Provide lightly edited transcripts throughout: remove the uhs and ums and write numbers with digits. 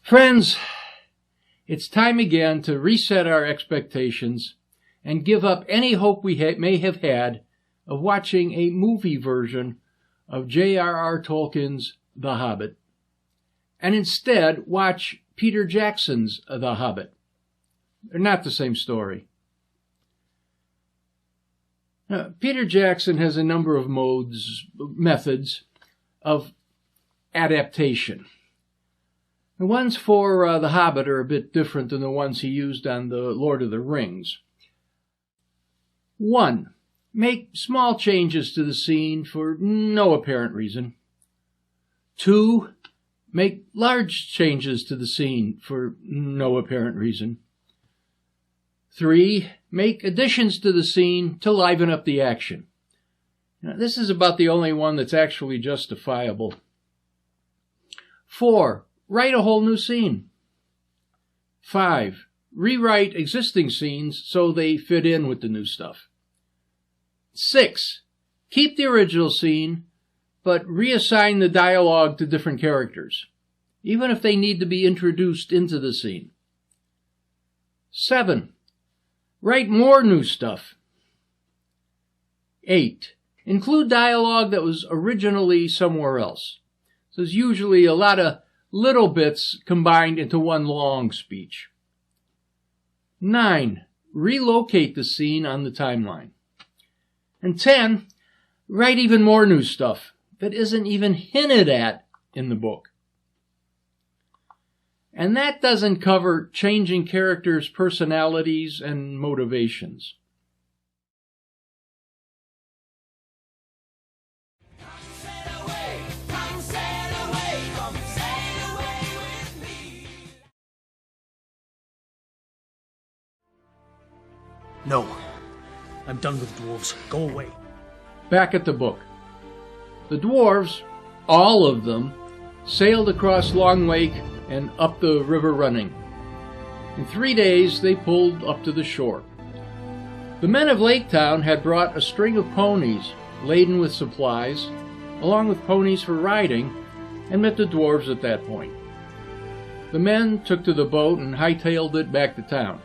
Friends, it's time again to reset our expectations and give up any hope we may have had of watching a movie version of J.R.R. Tolkien's The Hobbit, and instead watch Peter Jackson's The Hobbit. They're not the same story. Now, Peter Jackson has a number of methods of adaptation. The ones for The Hobbit are a bit different than the ones he used on The Lord of the Rings. 1. Make small changes to the scene for no apparent reason. 2. Make large changes to the scene for no apparent reason. 3. Make additions to the scene to liven up the action. Now, this is about the only one that's actually justifiable. 4. Write a whole new scene. 5. Rewrite existing scenes so they fit in with the new stuff. 6. Keep the original scene, but reassign the dialogue to different characters, even if they need to be introduced into the scene. 7. Write more new stuff. 8. Include dialogue that was originally somewhere else. So there's usually a lot of little bits combined into one long speech. 9. Relocate the scene on the timeline. And 10. Write even more new stuff that isn't even hinted at in the book. And that doesn't cover changing characters' personalities and motivations. No. I'm done with dwarves. Go away. Back at the book. The dwarves, all of them, sailed across Long Lake and up the river Running. In 3 days, they pulled up to the shore. The men of Lake Town had brought a string of ponies laden with supplies, along with ponies for riding, and met the dwarves at that point. The men took to the boat and hightailed it back to town.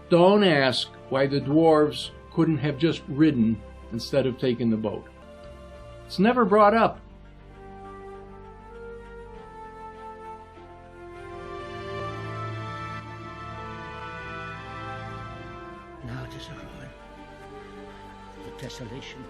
Don't ask why the dwarves couldn't have just ridden instead of taking the boat. It's never brought up. Now it is a ruin. The desolation.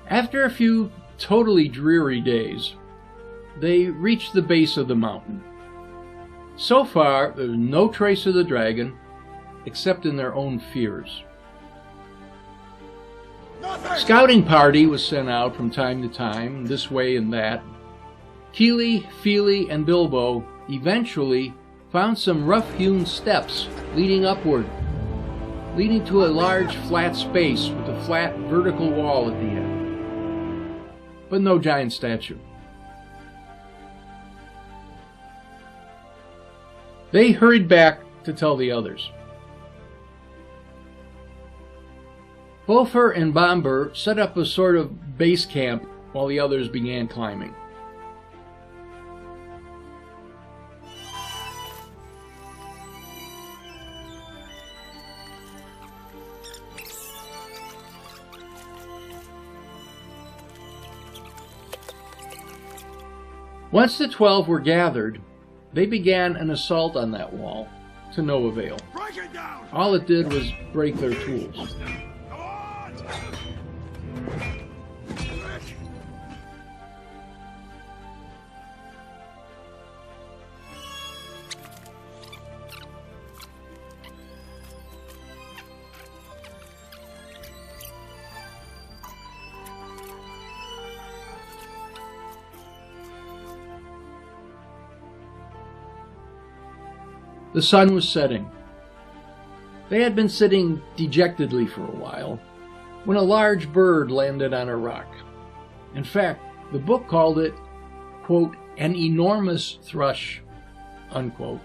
After a few totally dreary days, they reached the base of the mountain. So far, there's no trace of the dragon, except in their own fears. A scouting party was sent out from time to time, this way and that. Keely, Feely, and Bilbo eventually found some rough-hewn steps leading upward, leading to a large flat space with a flat vertical wall at the end. But no giant statue. They hurried back to tell the others. Bofur and Bomber set up a sort of base camp while the others began climbing. Once the 12 were gathered, they began an assault on that wall, to no avail. All it did was break their tools. The sun was setting. They had been sitting dejectedly for a while when a large bird landed on a rock. In fact, the book called it, quote, an enormous thrush, unquote,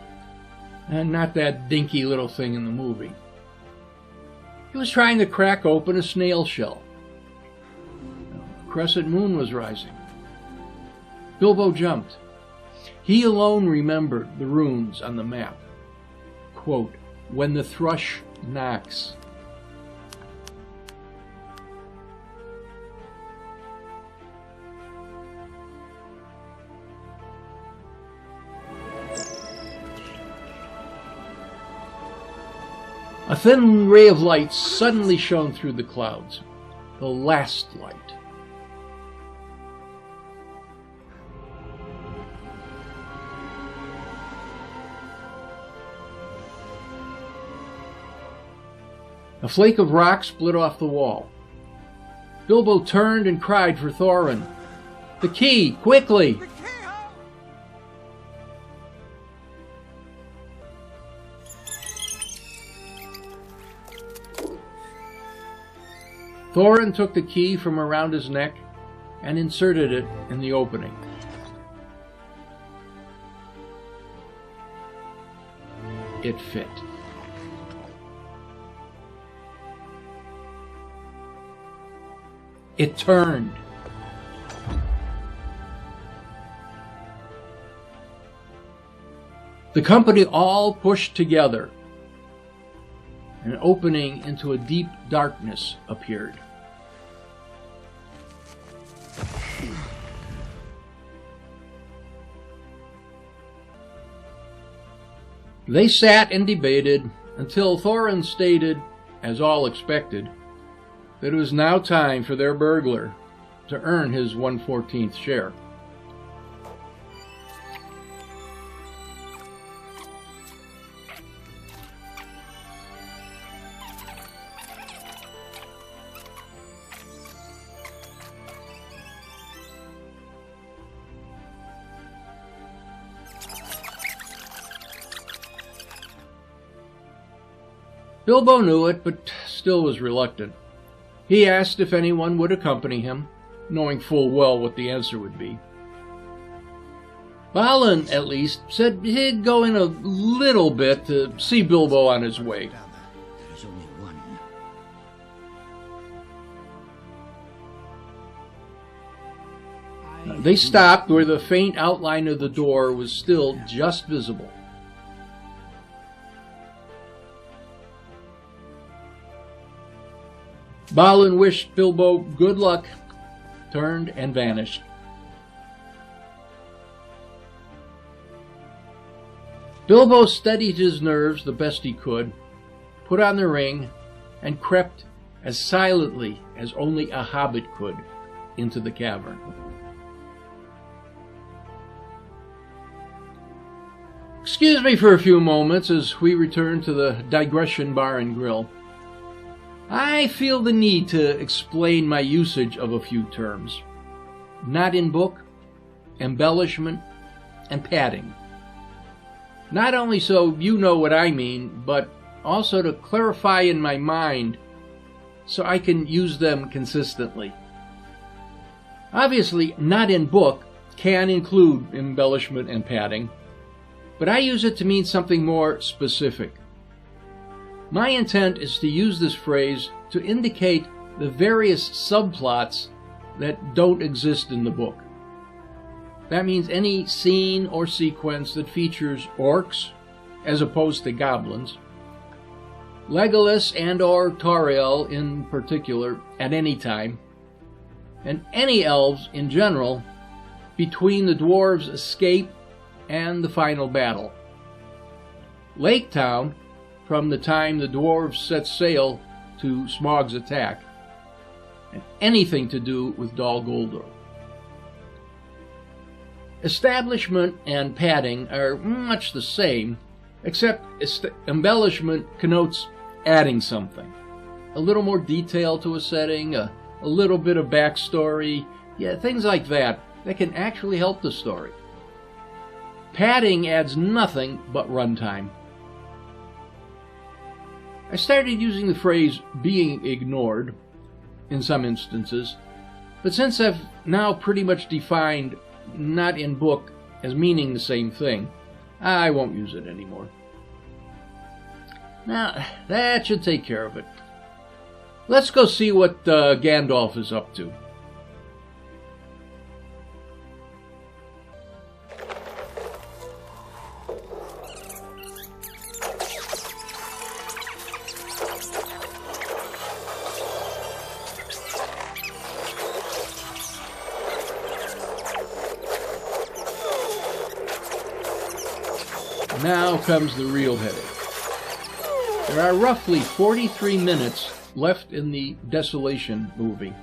and not that dinky little thing in the movie. He was trying to crack open a snail shell. A crescent moon was rising. Bilbo jumped. He alone remembered the runes on the map. Quote, when the thrush knocks. A thin ray of light suddenly shone through the clouds. The last light. A flake of rock split off the wall. Bilbo turned and cried for Thorin. The key, quickly! Thorin took the key from around his neck and inserted it in the opening. It fit. It turned. The company all pushed together. An opening into a deep darkness appeared. They sat and debated until Thorin stated, as all expected, that it was now time for their burglar to earn his 1/14th share. Bilbo knew it, but still was reluctant. He asked if anyone would accompany him, knowing full well what the answer would be. Balin, at least, said he'd go in a little bit to see Bilbo on his way. There's only one. They stopped where the faint outline of the door was still just visible. Balin wished Bilbo good luck, turned and vanished. Bilbo steadied his nerves the best he could, put on the ring, and crept as silently as only a hobbit could into the cavern. Excuse me for a few moments as we return to the Digression Bar and Grill. I feel the need to explain my usage of a few terms. Not in book, embellishment, and padding. Not only so you know what I mean, but also to clarify in my mind so I can use them consistently. Obviously, not in book can include embellishment and padding, but I use it to mean something more specific. My intent is to use this phrase to indicate the various subplots that don't exist in the book. That means any scene or sequence that features orcs, as opposed to goblins, Legolas and or Tauriel in particular at any time, and any elves in general between the dwarves' escape and the final battle. Lake Town, from the time the dwarves set sail to Smaug's attack, and anything to do with Dol Guldur. Establishment and padding are much the same, except embellishment connotes adding something. A little more detail to a setting, a little bit of backstory, things like that can actually help the story. Padding adds nothing but runtime. I started using the phrase being ignored in some instances, but since I've now pretty much defined not in book as meaning the same thing, I won't use it anymore. Now, that should take care of it. Let's go see what Gandalf is up to. Now comes the real headache. There are roughly 43 minutes left in the Desolation movie,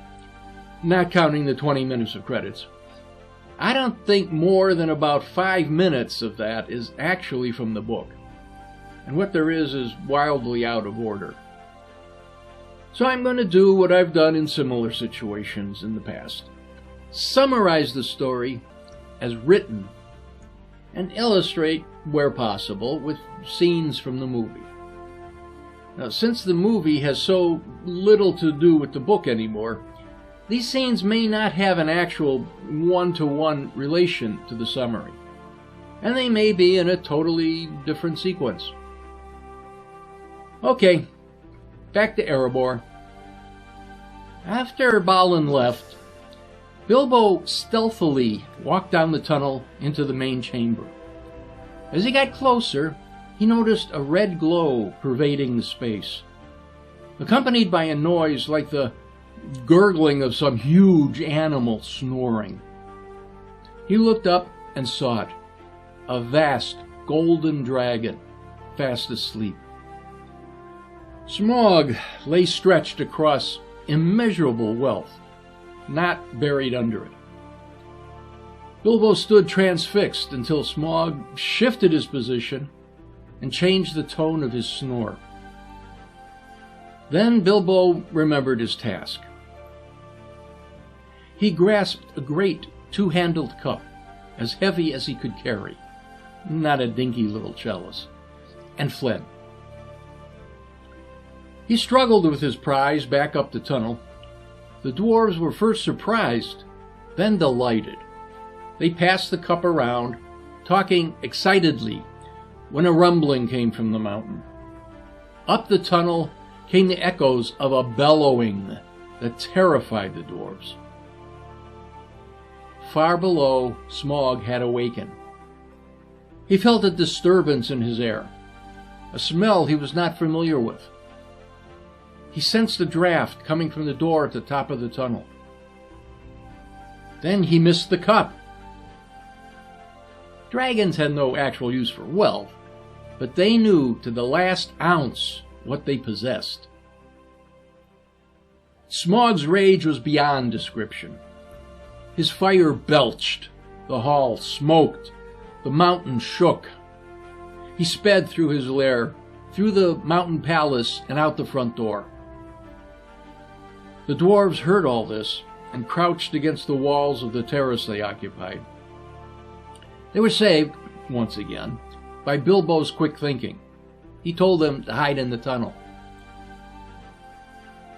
not counting the 20 minutes of credits. I don't think more than about 5 minutes of that is actually from the book, and what there is wildly out of order. So I'm going to do what I've done in similar situations in the past. Summarize the story as written and illustrate, where possible, with scenes from the movie. Now, since the movie has so little to do with the book anymore, these scenes may not have an actual one-to-one relation to the summary, and they may be in a totally different sequence. Okay, back to Erebor. After Balin left, Bilbo stealthily walked down the tunnel into the main chamber. As he got closer, he noticed a red glow pervading the space, accompanied by a noise like the gurgling of some huge animal snoring. He looked up and saw it, a vast golden dragon, fast asleep. Smaug lay stretched across immeasurable wealth, not buried under it. Bilbo stood transfixed until Smaug shifted his position and changed the tone of his snore. Then Bilbo remembered his task. He grasped a great two-handled cup, as heavy as he could carry, not a dinky little chalice, and fled. He struggled with his prize back up the tunnel. The dwarves were first surprised, then delighted. They passed the cup around, talking excitedly, when a rumbling came from the mountain. Up the tunnel came the echoes of a bellowing that terrified the dwarves. Far below, Smaug had awakened. He felt a disturbance in his air, a smell he was not familiar with. He sensed a draft coming from the door at the top of the tunnel. Then he missed the cup. Dragons had no actual use for wealth, but they knew to the last ounce what they possessed. Smaug's rage was beyond description. His fire belched, the hall smoked, the mountain shook. He sped through his lair, through the mountain palace, and out the front door. The dwarves heard all this and crouched against the walls of the terrace they occupied. They were saved, once again, by Bilbo's quick thinking. He told them to hide in the tunnel.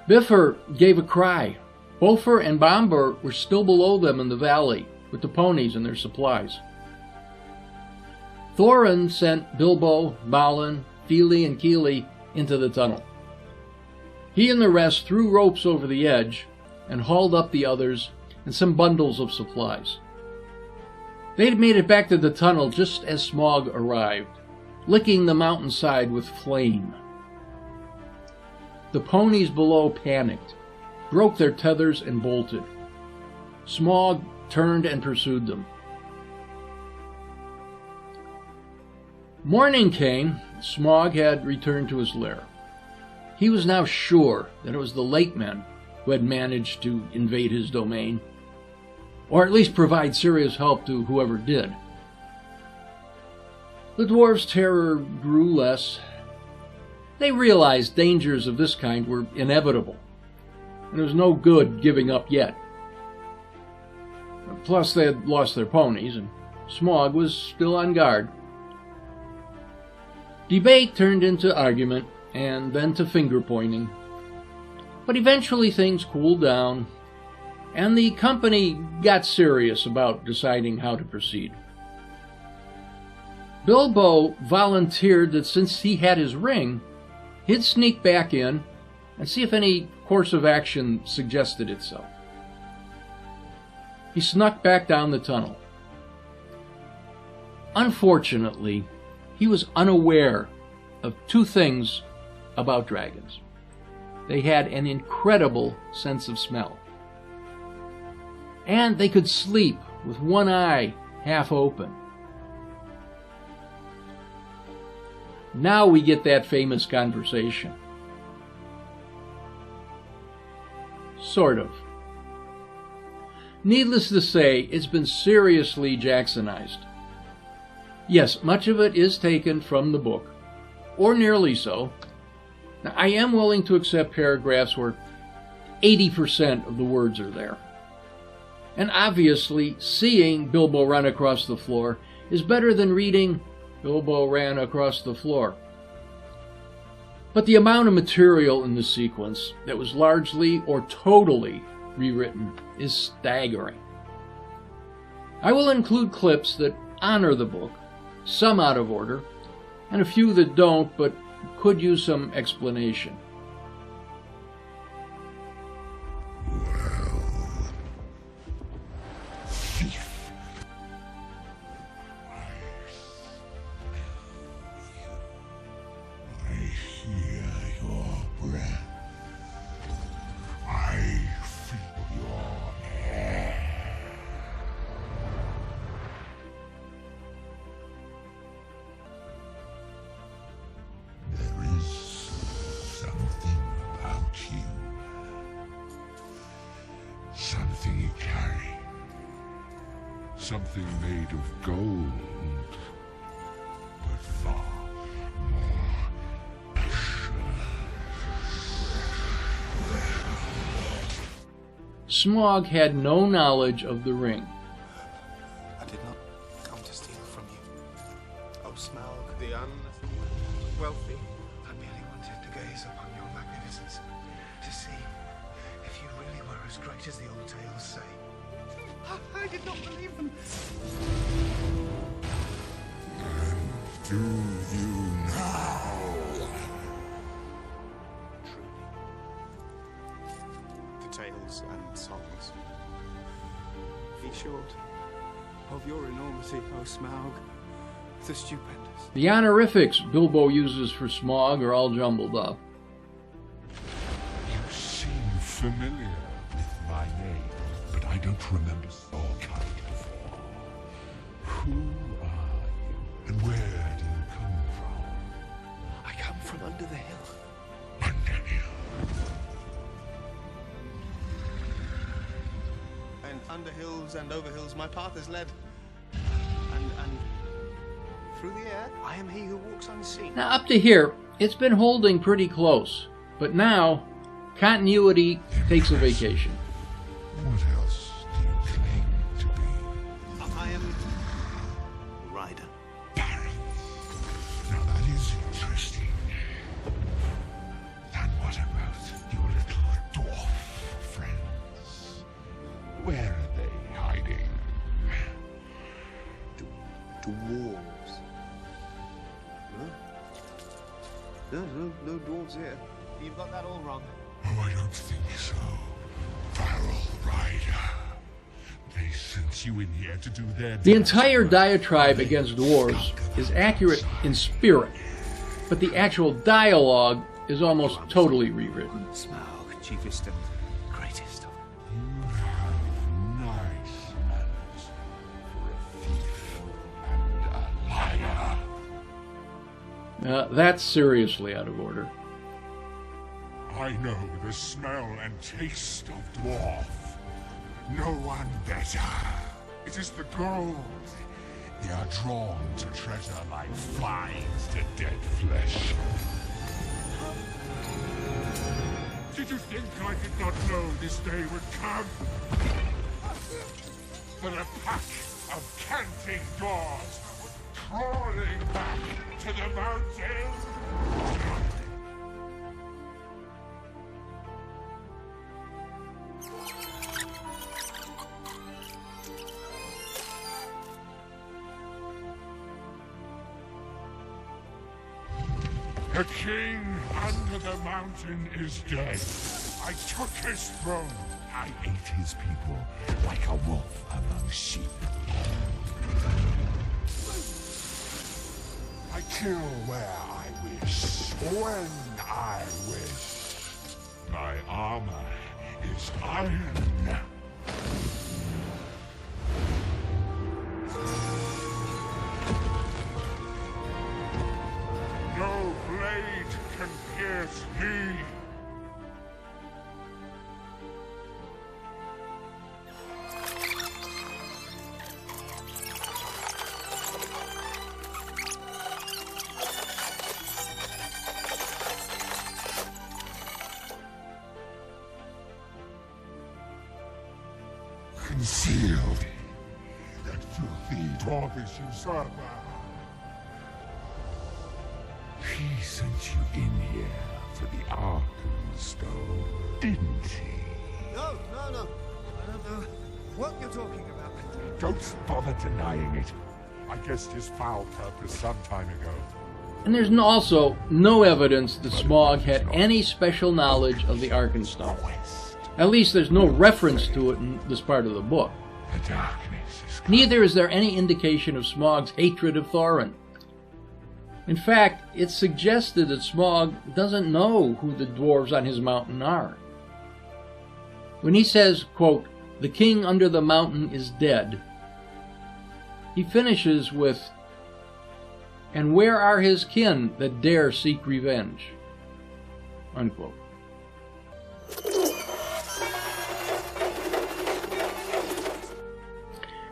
Bifur gave a cry. Bofur and Bombur were still below them in the valley, with the ponies and their supplies. Thorin sent Bilbo, Balin, Fili, and Kili into the tunnel. He and the rest threw ropes over the edge and hauled up the others and some bundles of supplies. They had made it back to the tunnel just as Smaug arrived, licking the mountainside with flame. The ponies below panicked, broke their tethers, and bolted. Smaug turned and pursued them. Morning came. Smaug had returned to his lair. He was now sure that it was the lake men who had managed to invade his domain, or at least provide serious help to whoever did. The dwarves' terror grew less. They realized dangers of this kind were inevitable, and it was no good giving up yet. Plus, they had lost their ponies, and Smaug was still on guard. Debate turned into argument, and then to finger pointing. But eventually things cooled down, and the company got serious about deciding how to proceed. Bilbo volunteered that since he had his ring, he'd sneak back in and see if any course of action suggested itself. He snuck back down the tunnel. Unfortunately, he was unaware of two things about dragons. They had an incredible sense of smell. And they could sleep with one eye half open. Now we get that famous conversation. Sort of. Needless to say, it's been seriously Jacksonized. Yes, much of it is taken from the book, or nearly so. Now, I am willing to accept paragraphs where 80% of the words are there. And obviously, seeing Bilbo run across the floor is better than reading Bilbo ran across the floor. But the amount of material in the sequence that was largely or totally rewritten is staggering. I will include clips that honor the book, some out of order, and a few that don't but could use some explanation. Something you carry. Something made of gold, but far more precious. Smaug had no knowledge of the ring. I did not come to steal from you. Oh, Smaug, the unwealthy. I merely wanted to gaze upon your magnificence, to see if you really were as great as the old tales say. I did not believe them. And do you now? Truly. The tales and songs. Be short of your enormity, O Smaug, the stupendous. The honorifics Bilbo uses for Smaug are all jumbled up. You seem familiar with my name, but I don't remember your kind before. Who are you, and where do you come from? I come from under the hill. Underhill. And under hills and over hills my path is led. And through the air I am he who walks unseen. Now up to here, it's been holding pretty close, but now continuity takes a vacation. What else do you claim to be? I am Ryder. Baron. Now that is interesting. And what about your little dwarf friends? Where are they hiding? Dwarves. No dwarves here. You've got that all wrong. Oh, I don't think so. Barrel Rider. They sent you in here to do their The best. entire diatribe against dwarves is accurate in spirit, but the actual dialogue is almost totally rewritten. Smaug, chiefest and greatest of You have nice manners for a thief and a liar. That's seriously out of order. I know the smell and taste of dwarf. No one better. It is the gold. They are drawn to treasure like flies to dead flesh. Did you think I did not know this day would come? For a pack of canting doors crawling back to the mountains? The king under the mountain is dead. I took his throne. I ate his people like a wolf among sheep. I kill where I wish, when I wish. My armor is iron. No blade can pierce me. Concealed. That filthy dwarfish usurper. He sent you in here for the Arkenstone, didn't he? No. I don't know what you're talking about. Don't bother denying it. I guessed his foul purpose some time ago. And there's also no evidence that Smaug had any special knowledge of the Arkenstone. At least there's no reference to it in this part of the book. The darkness is gone. Neither is there any indication of Smaug's hatred of Thorin. In fact, it's suggested that Smaug doesn't know who the dwarves on his mountain are. When he says, quote, "The king under the mountain is dead," he finishes with, "And where are his kin that dare seek revenge?" Unquote.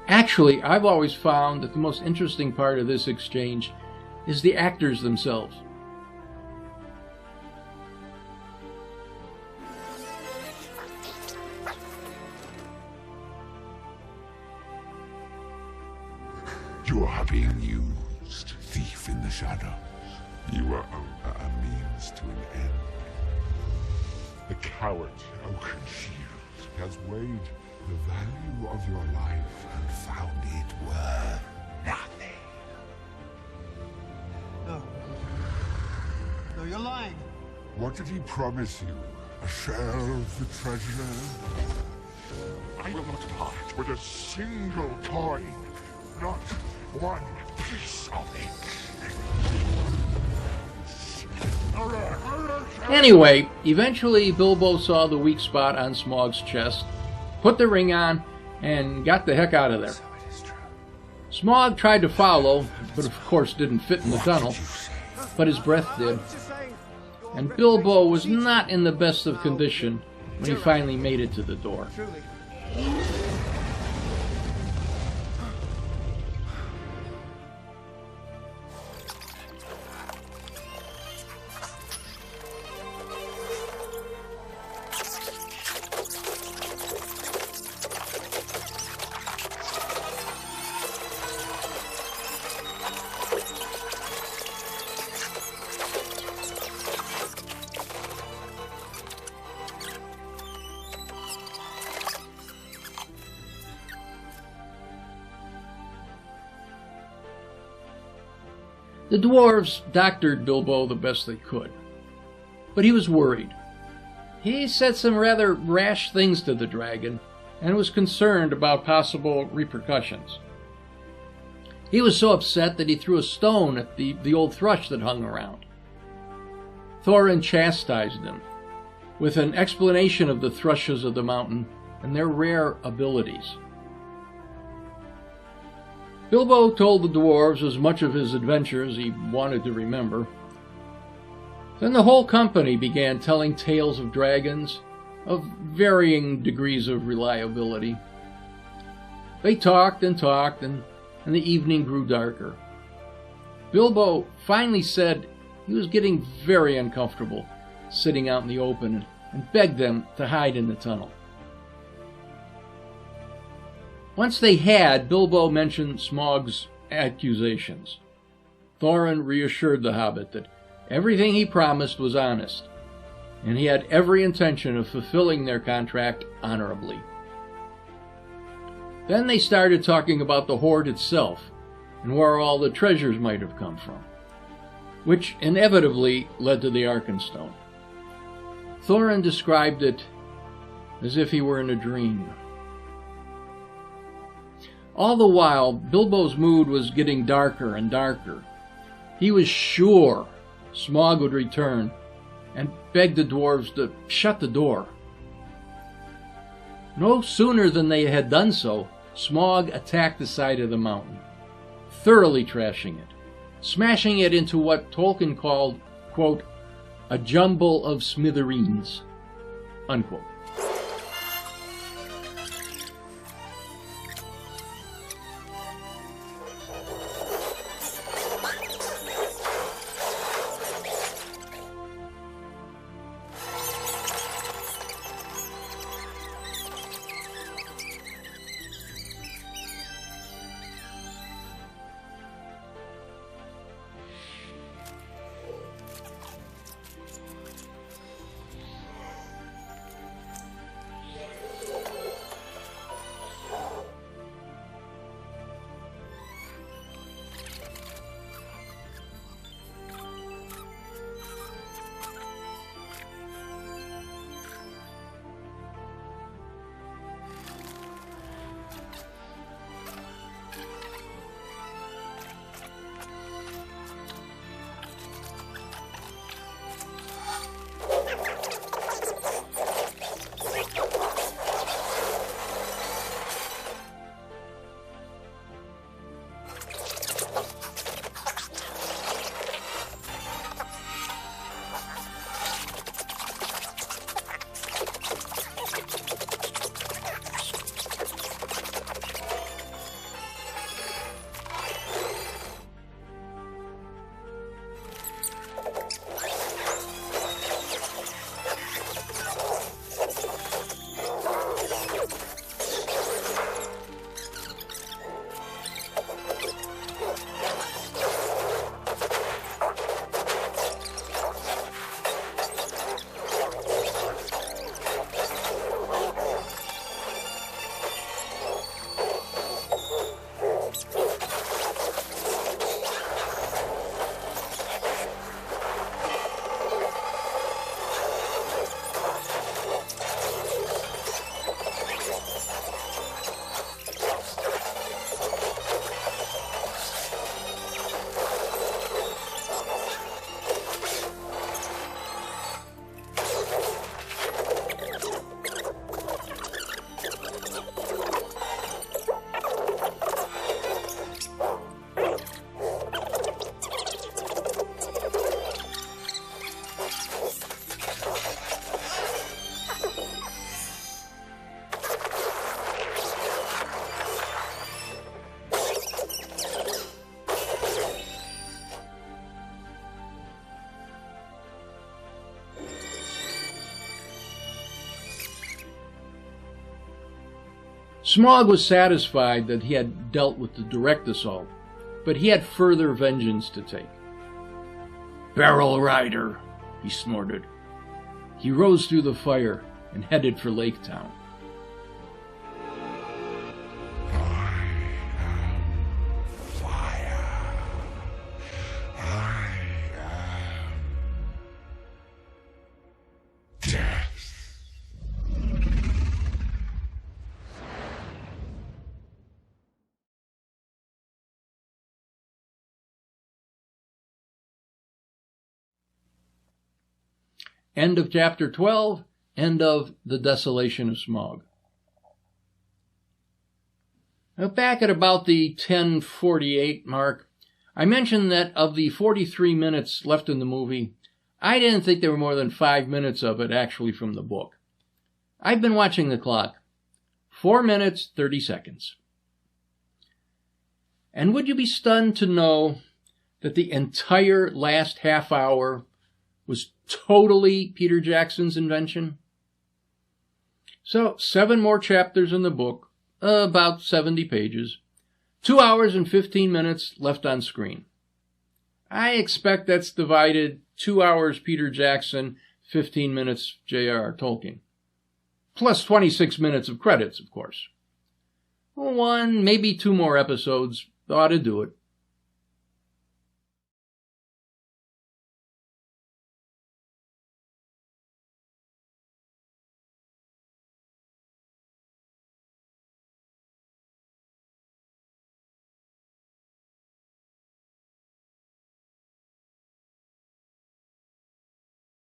Actually, I've always found that the most interesting part of this exchange is the actors themselves. You are being used, thief in the shadows. You are a means to an end. The coward, concealed, has weighed the value of your life and found it worth nothing. No, you're lying. What did he promise you? A share of the treasure? I will not part with a single coin. Not one piece of it. Anyway, eventually Bilbo saw the weak spot on Smaug's chest, put the ring on, and got the heck out of there. So it is true. Smaug tried to follow, but of course didn't fit in the tunnel, but his breath did. And Bilbo was not in the best of condition when he finally made it to the door. Truly. The dwarves doctored Bilbo the best they could, but he was worried. He said some rather rash things to the dragon and was concerned about possible repercussions. He was so upset that he threw a stone at the old thrush that hung around. Thorin chastised him with an explanation of the thrushes of the mountain and their rare abilities. Bilbo told the dwarves as much of his adventure as he wanted to remember. Then the whole company began telling tales of dragons of varying degrees of reliability. They talked and talked, and the evening grew darker. Bilbo finally said he was getting very uncomfortable sitting out in the open and begged them to hide in the tunnel. Once they had, Bilbo mentioned Smaug's accusations. Thorin reassured the Hobbit that everything he promised was honest, and he had every intention of fulfilling their contract honorably. Then they started talking about the hoard itself and where all the treasures might have come from. which inevitably led to the Arkenstone. Thorin described it as if he were in a dream. All the while, Bilbo's mood was getting darker and darker. He was sure Smaug would return and begged the dwarves to shut the door. No sooner than they had done so, Smaug attacked the side of the mountain, thoroughly trashing it, smashing it into what Tolkien called, quote, a jumble of smithereens, unquote. Smaug was satisfied that he had dealt with the direct assault, but he had further vengeance to take. "Barrel Rider," he snorted. He rose through the fire and headed for Lake Town. End of Chapter 12, end of The Desolation of Smaug. Now, back at about the 10:48 mark, I mentioned that of the 43 minutes left in the movie, I didn't think there were more than 5 minutes of it actually from the book. I've been watching the clock. 4 minutes, 30 seconds. And would you be stunned to know that the entire last half hour was totally Peter Jackson's invention? So, 7 more chapters in the book, about 70 pages, 2 hours and 15 minutes left on screen. I expect that's divided 2 hours Peter Jackson, 15 minutes J.R.R. Tolkien. Plus 26 minutes of credits, of course. 1, maybe 2 more episodes ought to do it.